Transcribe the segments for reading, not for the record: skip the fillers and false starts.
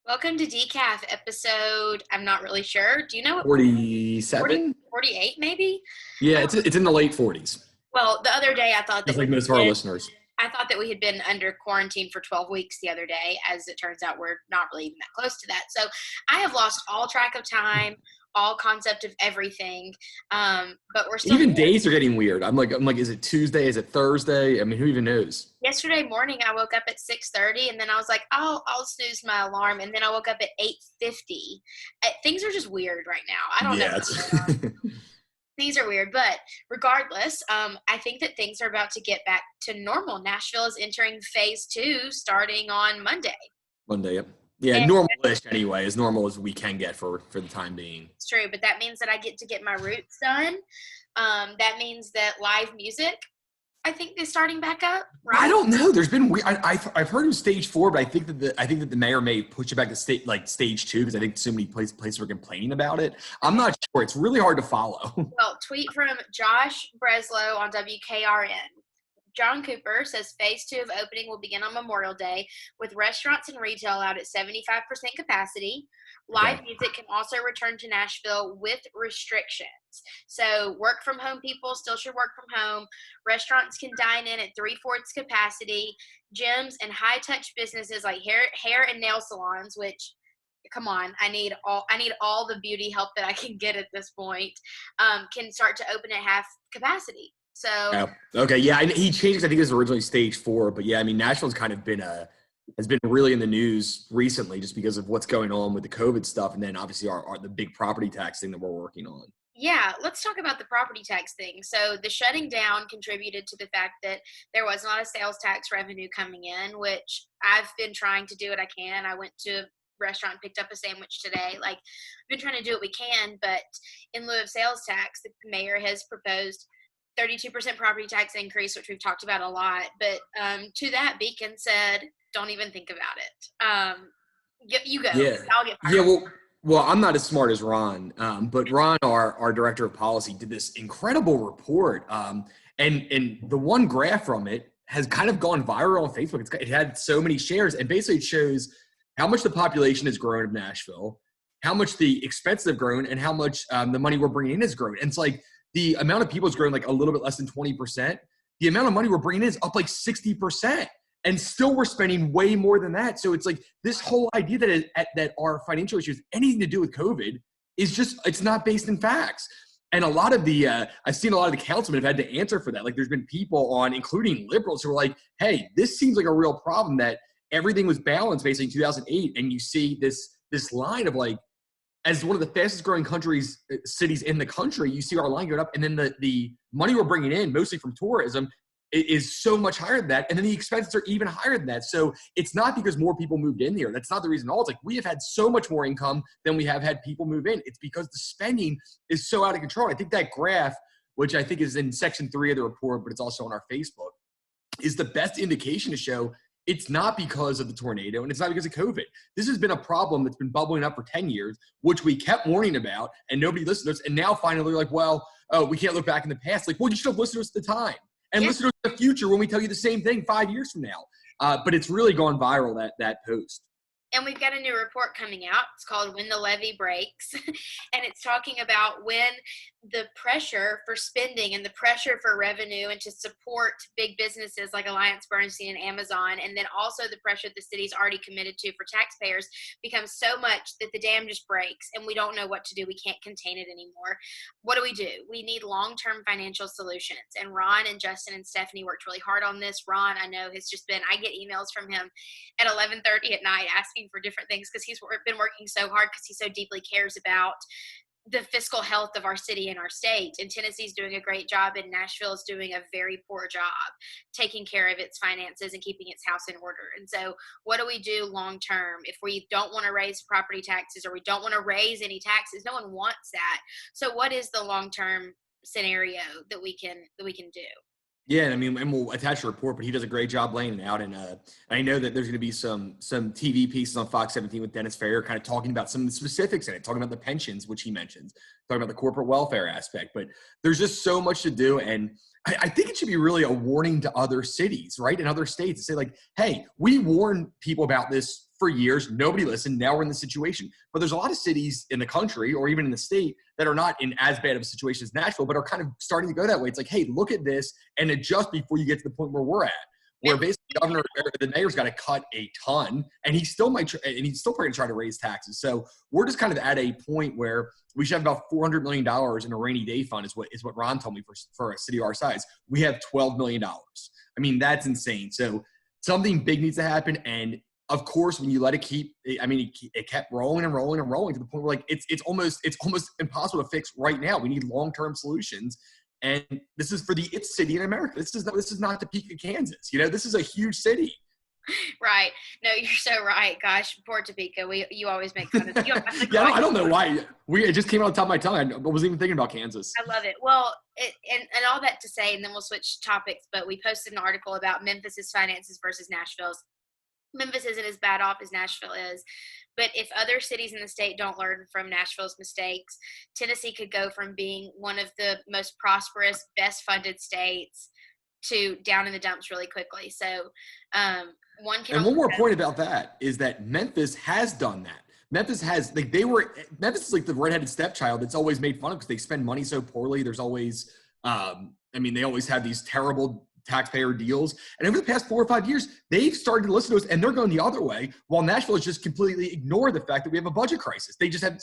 Welcome to Decaf episode, I'm not really sure. Do you know what 47? 48 maybe? Yeah, it's in the late 40s, Well, the other day just like most of our listeners. I thought that we had been under quarantine for 12 weeks the other day. As it turns out, we're not really even that close to that. So I have lost all track of time, all concept of everything. But we're still Even here. days are getting weird. I'm like, is it Tuesday? Is it Thursday? I mean, who even knows? Yesterday morning, I woke up at 6:30, and then I was like, I'll snooze my alarm. And then I woke up at 8:50. Things are just weird right now. I don't know. Yeah, Things are weird, but regardless, I think that things are about to get back to normal. Nashville is entering phase 2 starting on Monday. Monday. Yep. Yeah, And normal-ish anyway, as normal as we can get for the time being. it's true, but that means that I get to get my roots done. That means that live music, I think, is starting back up, right? I don't know. There's been I've heard of stage 4, but I think that the mayor may push it back to stage 2 because I think so many places are complaining about it. I'm not sure. It's really hard to follow. Well, tweet from Josh Breslow on WKRN. John Cooper says phase 2 of opening will begin on Memorial Day with restaurants and retail out at 75% capacity. Live Okay. music can also return to Nashville with restrictions. So work from home people still should work from home. Restaurants can dine in at 3/4 capacity. Gyms and high touch businesses like hair and nail salons, which come on, I need all the beauty help that I can get at this point, can start to open at half capacity. So Oh, okay. Yeah, he changed. I think it was originally stage 4, but yeah, I mean, Nashville's kind of has been really in the news recently just because of what's going on with the COVID stuff, and then obviously the big property tax thing that we're working on. yeah, let's talk about the property tax thing. So the shutting down contributed to the fact that there was not a sales tax revenue coming in, which I've been trying to do what I can. I went to a restaurant and picked up a sandwich today. Like, I've been trying to do what we can, but in lieu of sales tax, the mayor has proposed 32% property tax increase, which we've talked about a lot. But to that, Beacon said, don't even think about it. You go. Yeah. I'll get fired. Yeah. Well, I'm not as smart as Ron, but Ron, our director of policy, did this incredible report. And the one graph from it has kind of gone viral on Facebook. It had so many shares, and basically it shows how much the population has grown of Nashville, how much the expenses have grown, and how much the money we're bringing in has grown. And it's like the amount of people has grown like a little bit less than 20%. The amount of money we're bringing in is up like 60%. And still we're spending way more than that. So it's like this whole idea that our financial issues, anything to do with COVID, is just, it's not based in facts. And a lot of I've seen a lot of the councilmen have had to answer for that. Like there's been people on, including liberals, who are like, hey, this seems like a real problem that everything was balanced basically in 2008. And you see this line of like, as one of the fastest growing cities in the country, you see our line going up. And then the money we're bringing in, mostly from tourism, is so much higher than that. And then the expenses are even higher than that. So it's not because more people moved in there. That's not the reason at all. It's like we have had so much more income than we have had people move in. It's because the spending is so out of control. I think that graph, which I think is in section 3 of the report, but it's also on our Facebook, is the best indication to show it's not because of the tornado and it's not because of COVID. This has been a problem that's been bubbling up for 10 years, which we kept warning about and nobody listened to us. And now finally like, well, oh, we can't look back in the past. Like, well, you should have listened to us at the time. And listen to us in the future when we tell you the same thing 5 years from now. But it's really gone viral, that post. And we've got a new report coming out. It's called When the Levee Breaks. And it's talking about when the pressure for spending and the pressure for revenue and to support big businesses like Alliance Bernstein and Amazon, and then also the pressure the city's already committed to for taxpayers, becomes so much that the dam just breaks and we don't know what to do. We can't contain it anymore. What do? We need long-term financial solutions. And Ron and Justin and Stephanie worked really hard on this. Ron, I know, has just been, I get emails from him at 11:30 at night asking for different things because he's been working so hard because he so deeply cares about the fiscal health of our city and our state. And Tennessee's doing a great job, and Nashville is doing a very poor job taking care of its finances and keeping its house in order. And so what do we do long term if we don't want to raise property taxes or we don't want to raise any taxes? No one wants that. So what is the long term scenario that we can do? Yeah, I mean, and we'll attach a report, but he does a great job laying it out. And I know that there's going to be some TV pieces on Fox 17 with Dennis Farrier kind of talking about some of the specifics in it, talking about the pensions, which he mentions, talking about the corporate welfare aspect. But there's just so much to do. And I think it should be really a warning to other cities, right, and other states to say, like, hey, we warned people about this for years. Nobody listened. Now we're in the situation. But there's a lot of cities in the country or even in the state that are not in as bad of a situation as Nashville, but are kind of starting to go that way. It's like, hey, look at this and adjust before you get to the point where we're at. Where basically the mayor's got to cut a ton, and he's still probably going to try to raise taxes. So we're just kind of at a point where we should have about $400 million in a rainy day fund is what Ron told me for a city our size. We have $12 million. I mean, that's insane. So something big needs to happen. And of course, when you let it keep, I mean, it kept rolling and rolling and rolling to the point where like it's almost impossible to fix right now. We need long-term solutions. And this is for the city in America. This is not Topeka, Kansas. You know, this is a huge city. Right. No, you're so right. Gosh, poor Topeka. You always make fun of it. Yeah, I don't know why. It just came out on the top of my tongue. I wasn't even thinking about Kansas. I love it. Well, and all that to say, and then we'll switch topics, but we posted an article about Memphis's finances versus Nashville's. Memphis isn't as bad off as Nashville is. But if other cities in the state don't learn from Nashville's mistakes, Tennessee could go from being one of the most prosperous, best funded states to down in the dumps really quickly. So one more point about that is that Memphis has done that. Memphis is like the redheaded stepchild that's always made fun of because they spend money so poorly. There's always, they always have these terrible taxpayer deals. And over the past 4 or 5 years, they've started to listen to us and they're going the other way, while Nashville has just completely ignored the fact that we have a budget crisis. They just have,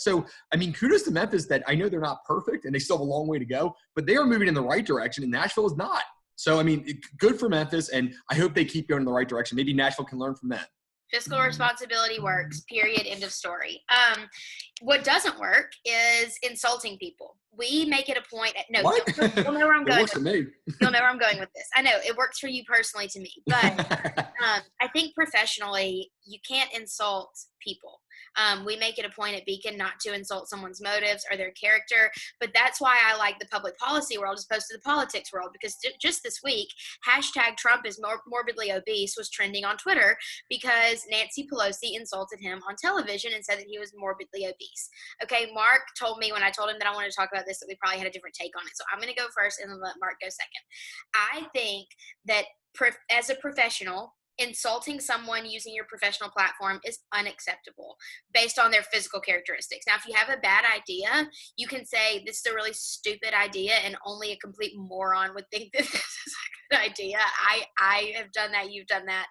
kudos to Memphis that I know they're not perfect and they still have a long way to go, but they are moving in the right direction and Nashville is not. So, good for Memphis, and I hope they keep going in the right direction. Maybe Nashville can learn from that. Fiscal responsibility works, period, end of story. What doesn't work is insulting people. We make it a point. No, you'll know where I'm going. It works for me. You'll know where I'm going with this. I know it works for you personally to me, but I think professionally, you can't insult people. We make it a point at Beacon not to insult someone's motives or their character, but that's why I like the public policy world as opposed to the politics world, because just this week, #Trump is morbidly obese was trending on Twitter because Nancy Pelosi insulted him on television and said that he was morbidly obese. Okay, Mark told me when I told him that I wanted to talk about this that we probably had a different take on it, so I'm going to go first and then let Mark go second. I think that as a professional, insulting someone using your professional platform is unacceptable based on their physical characteristics. Now, if you have a bad idea, you can say this is a really stupid idea and only a complete moron would think that this is a good idea. I have done that. You've done that.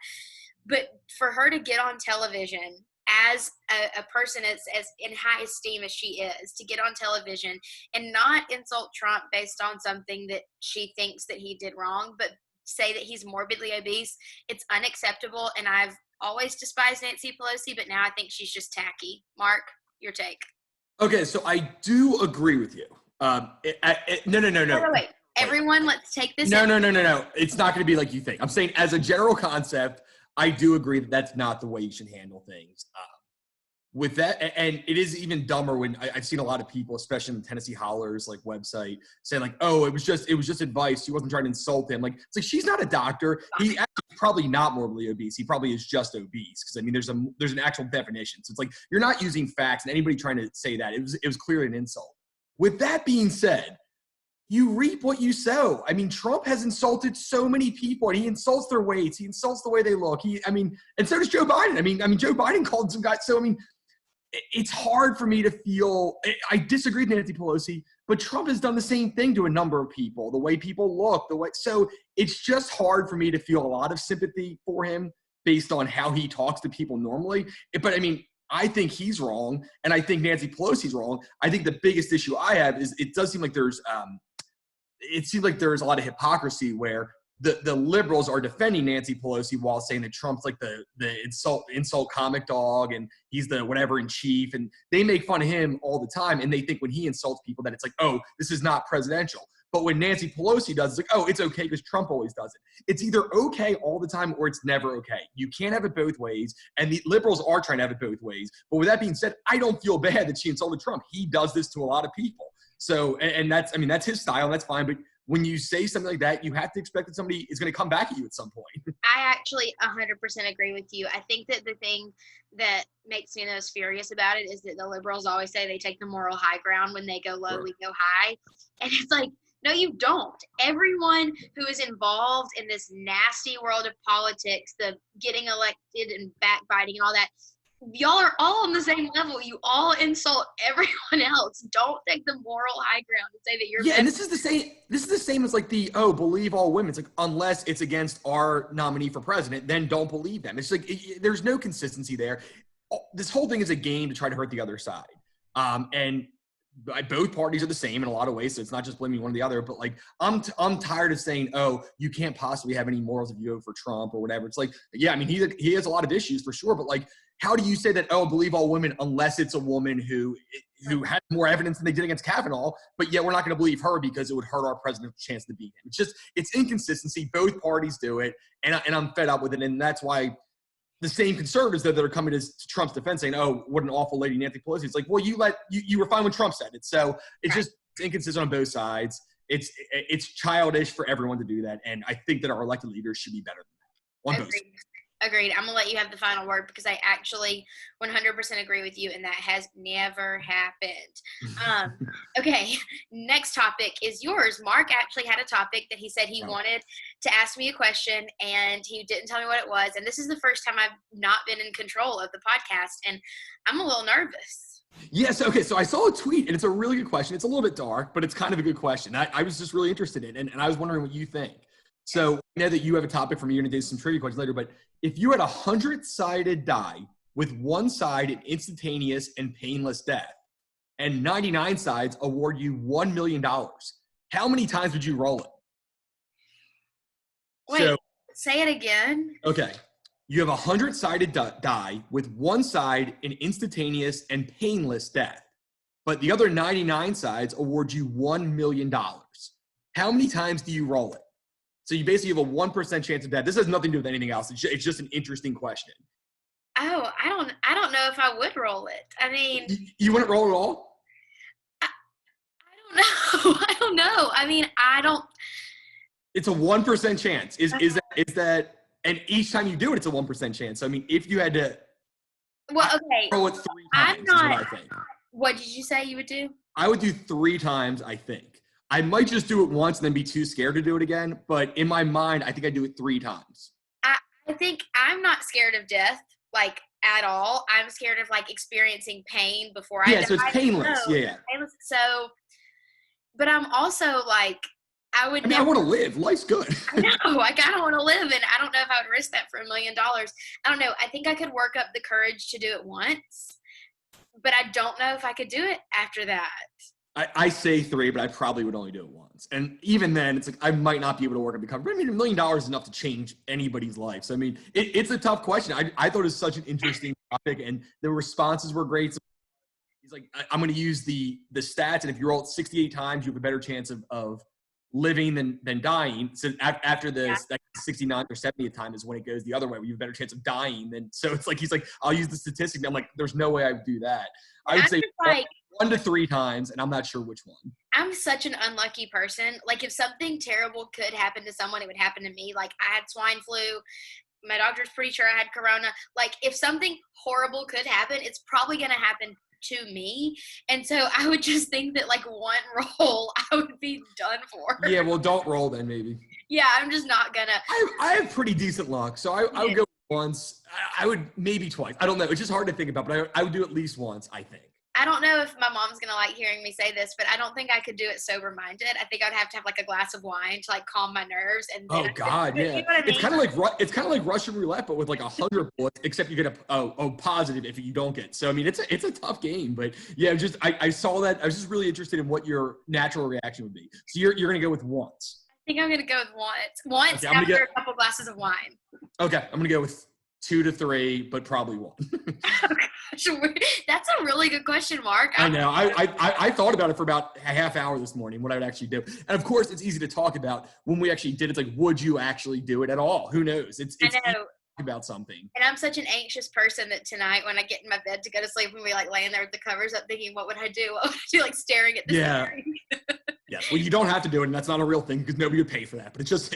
But for her to get on television as a person as in high esteem as she is, to get on television and not insult Trump based on something that she thinks that he did wrong, but say that he's morbidly obese, it's unacceptable. And I've always despised Nancy Pelosi, but now I think she's just tacky. Mark, your take. Okay, so I do agree with you. No. Wait. Everyone, let's take this. No. It's not going to be like you think. I'm saying as a general concept, I do agree that that's not the way you should handle things. With that, and it is even dumber when I've seen a lot of people, especially in the Tennessee Hollers like website, saying like, "Oh, it was just advice. She wasn't trying to insult him." Like, it's like she's not a doctor. He actually probably not morbidly obese. He probably is just obese because there's an actual definition. So it's like you're not using facts, and anybody trying to say that it was clearly an insult. With that being said, you reap what you sow. Trump has insulted so many people, and he insults their weights. He insults the way they look. And so does Joe Biden. Joe Biden called some guys. So it's hard for me to feel – I disagree with Nancy Pelosi, but Trump has done the same thing to a number of people, the way people look, so it's just hard for me to feel a lot of sympathy for him based on how he talks to people normally. But, I think he's wrong, and I think Nancy Pelosi's wrong. I think the biggest issue I have is it does seem like there's it seems like there's a lot of hypocrisy where the liberals are defending Nancy Pelosi while saying that Trump's like the insult comic dog and he's the whatever in chief, and they make fun of him all the time, and they think when he insults people that it's like, oh, this is not presidential. But when Nancy Pelosi does, it's like, oh, it's okay because Trump always does it. It's either okay all the time or it's never okay. You can't have it both ways, and the liberals are trying to have it both ways. But with that being said, I don't feel bad that she insulted Trump. He does this to a lot of people. So, and that's his style, and that's fine. But when you say something like that, you have to expect that somebody is going to come back at you at some point. I actually 100% agree with you. I think that the thing that makes me most furious about it is that the liberals always say they take the moral high ground. When they go low, Sure. We go high. And it's like, no, you don't. Everyone who is involved in this nasty world of politics, the getting elected and backbiting and all that, y'all are all on the same level. You all insult everyone else. Don't take the moral high ground and say that you're better. And this is the same as like believe all women. It's like, unless it's against our nominee for president, then don't believe them. It's like there's no consistency there. This whole thing is a game to try to hurt the other side. And both parties are the same in a lot of ways, so it's not just blaming one or the other. But like, I'm tired of saying, oh, you can't possibly have any morals if you vote for Trump or whatever. It's like, yeah, I mean, he has a lot of issues for sure, but like, how do you say that, oh, believe all women, unless it's a woman who had more evidence than they did against Kavanaugh, but yet we're not going to believe her because it would hurt our president's chance to beat him. It's inconsistency. Both parties do it, and I'm fed up with it, and that's why the same conservatives that are coming to Trump's defense saying, oh, what an awful lady Nancy Pelosi. It's like, well, you were fine when Trump said it. So it's inconsistent on both sides. It's childish for everyone to do that. And I think that our elected leaders should be better than that on both sides. Agreed. I'm going to let you have the final word because I actually 100% agree with you, and that has never happened. Okay, next topic is yours. Mark actually had a topic that he said he wanted to ask me a question, and he didn't tell me what it was. And this is the first time I've not been in control of the podcast, and I'm a little nervous. Yes. Okay. So I saw a tweet, and it's a really good question. It's a little bit dark, but it's kind of a good question. I was just really interested in it, and I was wondering what you think. So I know that you have a topic for me. You're going to do some trivia questions later, but if you had a 100-sided die with one side an instantaneous and painless death, and 99 sides award you $1 million, how many times would you roll it? Wait, say it again. Okay. You have a 100-sided die with one side an instantaneous and painless death, but the other 99 sides award you $1 million. How many times do you roll it? So you basically have a 1% chance of death. This has nothing to do with anything else. It's just an interesting question. Oh, I don't know if I would roll it. I mean, you wouldn't roll at all? I don't know. I don't know. I mean, I don't. It's a 1% chance. Is that? And each time you do it, it's a 1% chance. So I mean, if you had to, roll it 3 times. I'm not. Is what I think. What did you say you would do? I would do 3 times. I think. I might just do it once and then be too scared to do it again. But in my mind, I think I'd do it 3 times. I think I'm not scared of death, like, at all. I'm scared of, like, experiencing pain before I die. Yeah, so it's painless. Yeah. Painless. So, but I'm also, like, I want to live. Life's good. I know. Like, I don't want to live, and I don't know if I would risk that for $1 million. I don't know. I think I could work up the courage to do it once, but I don't know if I could do it after that. I say 3, but I probably would only do it once. And even then, it's like I might not be able to work up the coverage. But I mean, $1 million is enough to change anybody's life. So, I mean, it's a tough question. I thought it was such an interesting topic, and the responses were great. So he's like, I'm going to use the stats, and if you roll it 68 times, you have a better chance of living than dying. So after the 69th or 70th time is when it goes the other way, where you have a better chance of dying. So it's like, he's like, I'll use the statistic. I'm like, there's no way I would do that. I would say 1 to 3 times, and I'm not sure which one. I'm such an unlucky person. Like, if something terrible could happen to someone, it would happen to me. Like, I had swine flu. My doctor's pretty sure I had corona. Like, if something horrible could happen, it's probably going to happen to me. And so I would just think that, like, one roll, I would be done for. Yeah, well, don't roll then, maybe. Yeah, I'm just not going to. I have pretty decent luck, so I would go once. I would maybe twice. I don't know. It's just hard to think about, but I would do at least once, I think. I don't know if my mom's going to like hearing me say this, but I don't think I could do it sober-minded. I think I'd have to have, like, a glass of wine to, like, calm my nerves. And yeah. You know what I mean? It's kind of like Russian roulette, but with, like, 100 bullets, except you get a positive if you don't get. So I mean, it's a tough game, but yeah, I saw that. I was just really interested in what your natural reaction would be. So you're going to go with once. I think I'm going to go with once okay, after a couple glasses of wine. Okay, I'm going to go with 2 to 3, but probably 1. That's a really good question, Mark. I know. I thought about it for about a half hour this morning, what I would actually do. And of course, it's easy to talk about when we actually did it. It's like, would you actually do it at all? Who knows? It's easy to talk about something. And I'm such an anxious person that tonight when I get in my bed to go to sleep and we like laying there with the covers up thinking, what would I do? What would I do? Like staring at the screen. Yeah. Well, you don't have to do it, and that's not a real thing because nobody would pay for that. But it's just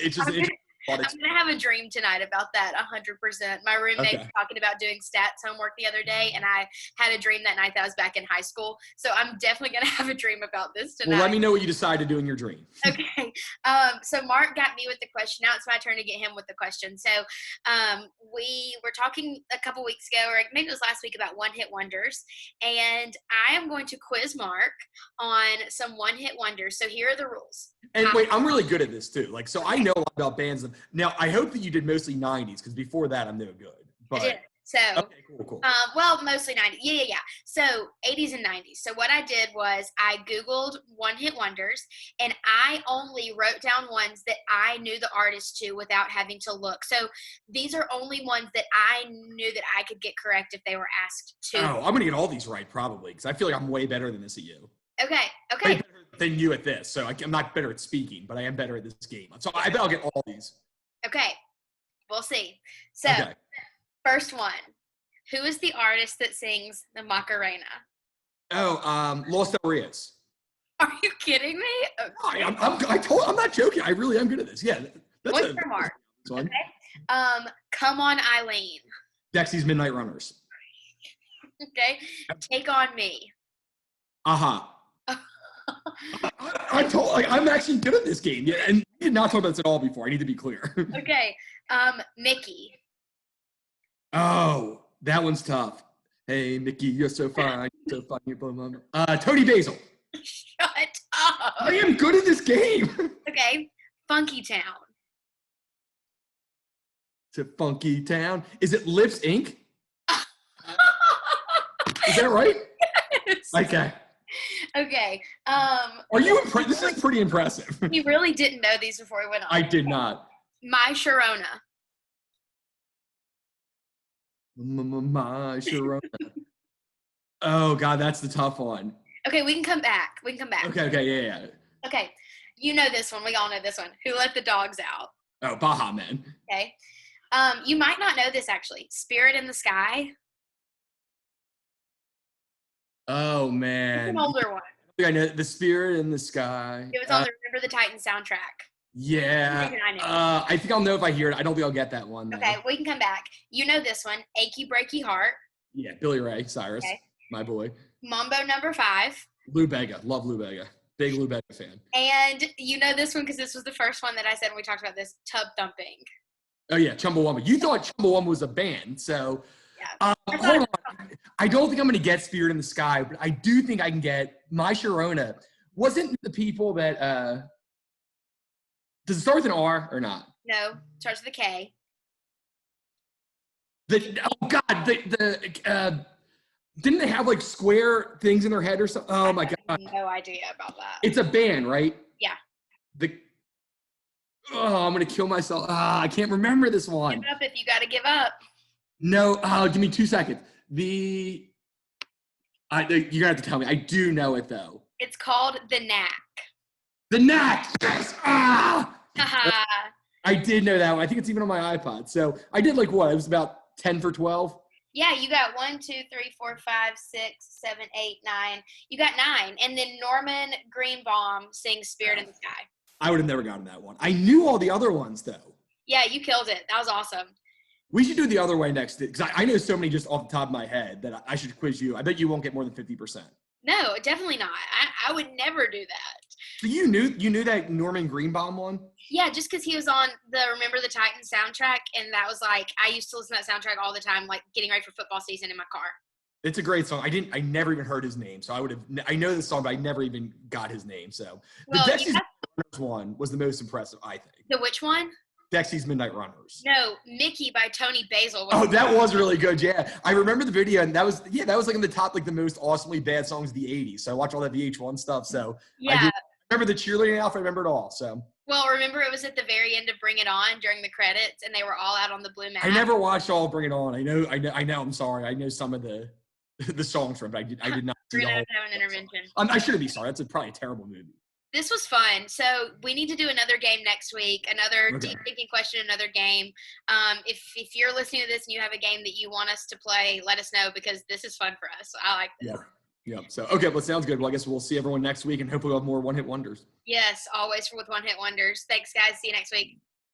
I'm gonna have a dream tonight about that 100%. My roommate was talking about doing stats homework the other day, and I had a dream that night that I was back in high school. So I'm definitely gonna have a dream about this tonight. Well, let me know what you decide to do in your dream. Okay. So Mark got me with the question. Now it's my turn to get him with the question. So we were talking a couple weeks ago, or maybe it was last week, about one-hit wonders, and I am going to quiz Mark on some one-hit wonders. So here are the rules. And wait, I'm really good at this too. Like, so I know a lot about bands. Now, I hope that you did mostly 90s, because before that, I'm no good. But, I did. So, okay, cool. Well, mostly 90s. Yeah. So 80s and 90s. So what I did was I Googled one-hit wonders, and I only wrote down ones that I knew the artist to without having to look. So these are only ones that I knew that I could get correct if they were asked to. Oh, I'm going to get all these right probably, because I feel like I'm way better than this at you. Okay. Way better than you at this. So I'm not better at speaking, but I am better at this game. So I bet I'll get all these. Okay. We'll see. So first one. Who is the artist that sings the Macarena? Oh, Los Del Rios. Are you kidding me? Okay. I'm not joking. I really am good at this. Yeah. That's one for Mark. Okay. Come On Eileen. Dexy's Midnight Runners. Okay. Take On Me. I'm actually good at this game. Yeah, and we did not talk about this at all before. I need to be clear. Okay. Mickey. Oh, that one's tough. Hey, Mickey, you're so fine. You're so fine. Tony Basil. Shut up. I am good at this game. Okay. Funky Town. It's a funky town. Is it Lips Inc.? Is that right? Yes. Okay. Okay. Are you impressed? This is pretty impressive. He really didn't know these before we went on. I did not. My Sharona. My Sharona. Oh, God, that's the tough one. Okay, we can come back. Okay, yeah. Okay, you know this one. We all know this one. Who Let the Dogs Out? Oh, Baja Man. Okay. You might not know this, actually. Spirit in the Sky. Oh, man. It's an older one. I know The Spirit in the Sky. It was on the Remember the Titans soundtrack. Yeah. I think I'll know if I hear it. I don't think I'll get that one, though. Okay, we can come back. You know this one. Achy Breaky Heart. Yeah, Billy Ray Cyrus. Okay. My boy. Mambo Number 5. Lou Bega. Love Lou Bega. Big Lou Bega fan. And you know this one because this was the first one that I said when we talked about this. Tub Thumping. Oh, yeah, Chumbawamba. You thought Chumbawamba was a band, so hold on. I don't think I'm going to get Spirit in the Sky, but I do think I can get My Sharona. Wasn't the people that does it start with an R or not? No, it starts with a K. Didn't they have like square things in their head or something? Oh my God. I have no idea about that. It's a band, right? Yeah. I'm going to kill myself. I can't remember this one. Give up if you got to give up. No, give me 2 seconds. You're going to have to tell me. I do know it, though. It's called The Knack. The Knack! Yes! Haha. I did know that one. I think it's even on my iPod. So I did like what? It was about 10 for 12? Yeah, you got 1, 2, 3, 4, 5, 6, 7, 8, 9. You got 9. And then Norman Greenbaum sings Spirit in the Sky. I would have never gotten that one. I knew all the other ones, though. Yeah, you killed it. That was awesome. We should do the other way next, because I know so many just off the top of my head that I should quiz you. I bet you won't get more than 50%. No, definitely not. I would never do that. So you knew that Norman Greenbaum one? Yeah, just because he was on the Remember the Titans soundtrack, and that was like, I used to listen to that soundtrack all the time, like getting ready for football season in my car. It's a great song. I never even heard his name, so I know this song, but I never even got his name. So well, the Dexy's Runners one was the most impressive, I think. The which one? Dexy's Midnight Runners. No, Mickey by Tony Basil. Oh, that was really good. Yeah, I remember the video, and that was like in the top, like the most awesomely bad songs of the '80s. So I watched all that VH1 stuff. So yeah, I remember the cheerleading outfit. I remember it all. So. Well, remember it was at the very end of Bring It On during the credits, and they were all out on the blue mat. I never watched all Bring It On. I know. I'm sorry. I know some of the songs from it. I did not. We're gonna have to have an intervention. I shouldn't be sorry. That's probably a terrible movie. This was fun. So we need to do another game next week, another deep thinking question, another game. If you're listening to this and you have a game that you want us to play, let us know because this is fun for us. So I like this. Yeah. So, okay, well, sounds good. Well, I guess we'll see everyone next week and hopefully we'll have more one-hit wonders. Yes, always with one-hit wonders. Thanks, guys. See you next week.